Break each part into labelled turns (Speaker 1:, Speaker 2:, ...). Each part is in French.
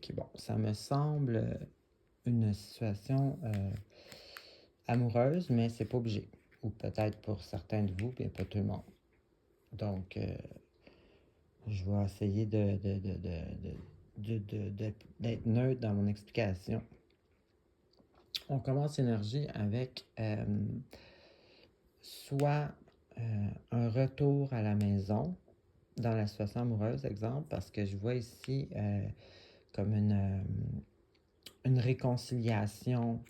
Speaker 1: OK, bon, ça me semble une situation amoureuse, mais c'est pas obligé. Ou peut-être pour certains de vous, mais pas tout le monde. Donc, je vais essayer d'être neutre dans mon explication. On commence l'énergie avec soit un retour à la maison dans la situation amoureuse, exemple, parce que je vois ici comme une réconciliation.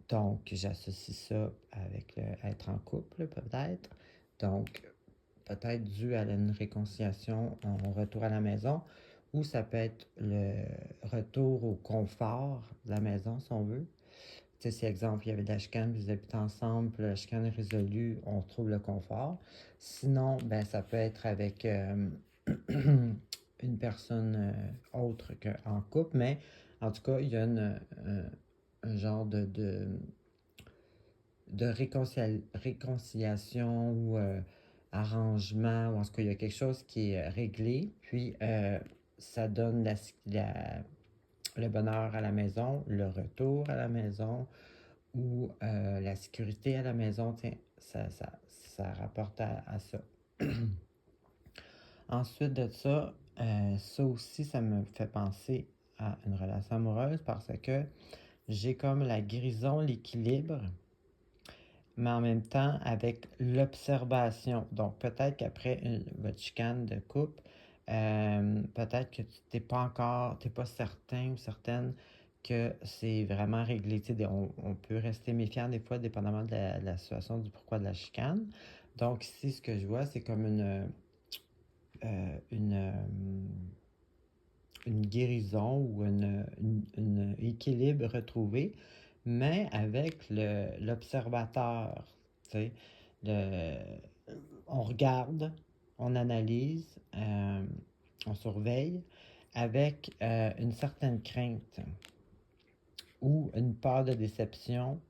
Speaker 1: Donc, j'associe ça avec être en couple, peut-être. Donc, peut-être dû à une réconciliation, un retour à la maison, ou ça peut être le retour au confort de la maison, si on veut. Tu sais, si, exemple, il y avait de la chicane, vous habitez ensemble, puis la chicane est résolue, on retrouve le confort. Sinon, ben, ça peut être avec une personne autre qu'en couple, mais en tout cas, il y a un genre de réconciliation ou arrangement, ou en tout cas, il y a quelque chose qui est réglé, puis ça donne le bonheur à la maison, le retour à la maison, ou la sécurité à la maison, tiens, ça rapporte à ça. Ensuite de ça, ça aussi, ça me fait penser à une relation amoureuse parce que j'ai comme la guérison, l'équilibre, mais en même temps avec l'observation. Donc, peut-être qu'après votre chicane de couple, peut-être que tu n'es pas encore, tu n'es pas certain ou certaine que c'est vraiment réglé. Tu sais, on peut rester méfiant des fois, dépendamment de la situation, du pourquoi de la chicane. Donc, ici, ce que je vois, c'est comme euh, une, euh, une guérison ou un équilibre retrouvé, mais avec l'observateur. Tu sais, le, on regarde, on analyse, on surveille avec une certaine crainte ou une peur de déception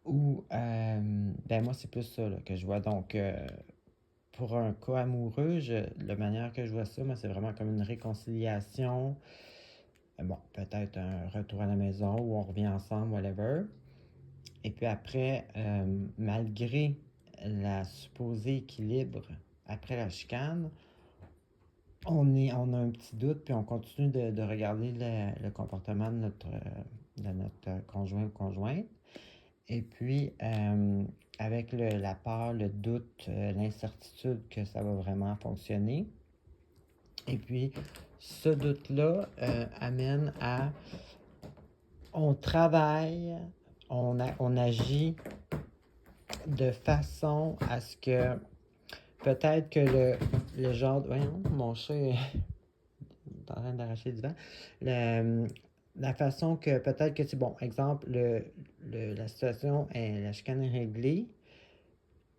Speaker 1: ou, ben moi, c'est plus ça là, que je vois. Donc, pour un cas amoureux, la manière que je vois ça, moi, c'est vraiment comme une réconciliation. Bon, peut-être un retour à la maison où on revient ensemble, whatever. Et puis après, malgré la supposée équilibre après la chicane, on a un petit doute, puis on continue de regarder le comportement de notre conjoint ou conjointe. Et puis, avec la peur, le doute, l'incertitude que ça va vraiment fonctionner. Et puis, ce doute-là amène à... On travaille, on agit de façon à ce que peut-être que le genre... Voyons, mon chat est en train d'arracher du vent. La façon que peut-être que c'est bon, exemple, la situation est, la chicane est réglée,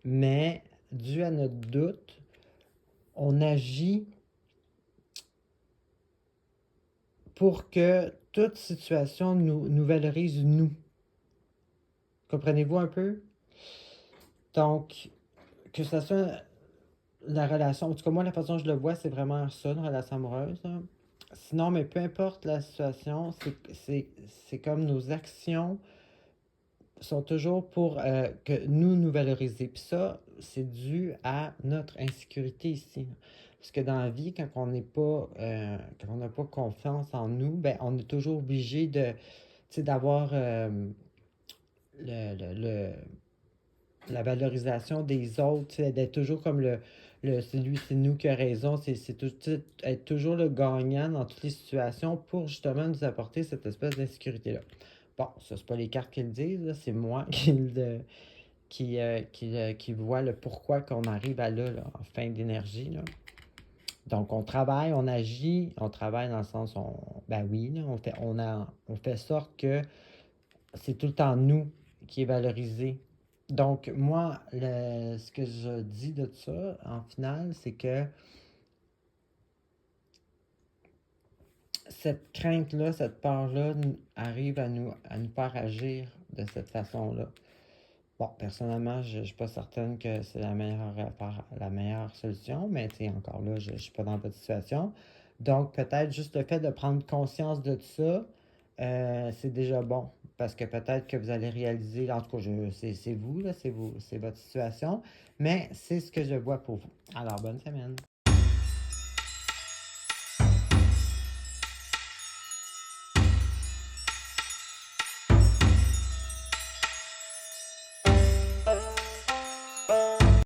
Speaker 1: mais dû à notre doute, on agit pour que toute situation nous valorise nous. Comprenez-vous un peu? Donc, que ce soit la relation, en tout cas moi la façon dont je le vois, c'est vraiment ça, une relation amoureuse. Là. Sinon, mais peu importe la situation, c'est comme nos actions sont toujours pour que nous valoriser. Puis ça, c'est dû à notre insécurité ici. Parce que dans la vie, quand on n'a pas confiance en nous, ben, on est toujours obligé d'avoir le, le, la valorisation des autres, d'être toujours comme c'est lui, c'est nous qui a raison, être toujours le gagnant dans toutes les situations pour justement nous apporter cette espèce d'insécurité-là. Bon, ça, c'est pas les cartes qui le disent, là, c'est moi qui voit le pourquoi qu'on arrive à là, en fin d'énergie. Là. Donc, on travaille, on agit, on travaille dans le sens, ben oui, là, on fait sorte que c'est tout le temps nous qui est valorisé. Donc, moi, ce que je dis de ça, en final, c'est que cette crainte-là, cette peur-là arrive à nous faire agir de cette façon-là. Bon, personnellement, je ne suis pas certaine que c'est la meilleure solution, mais encore là, je ne suis pas dans votre situation. Donc, peut-être juste le fait de prendre conscience de ça, c'est déjà bon. Parce que peut-être que vous allez réaliser, en tout cas, c'est vous, là, c'est votre situation, mais c'est ce que je vois pour vous. Alors, bonne semaine.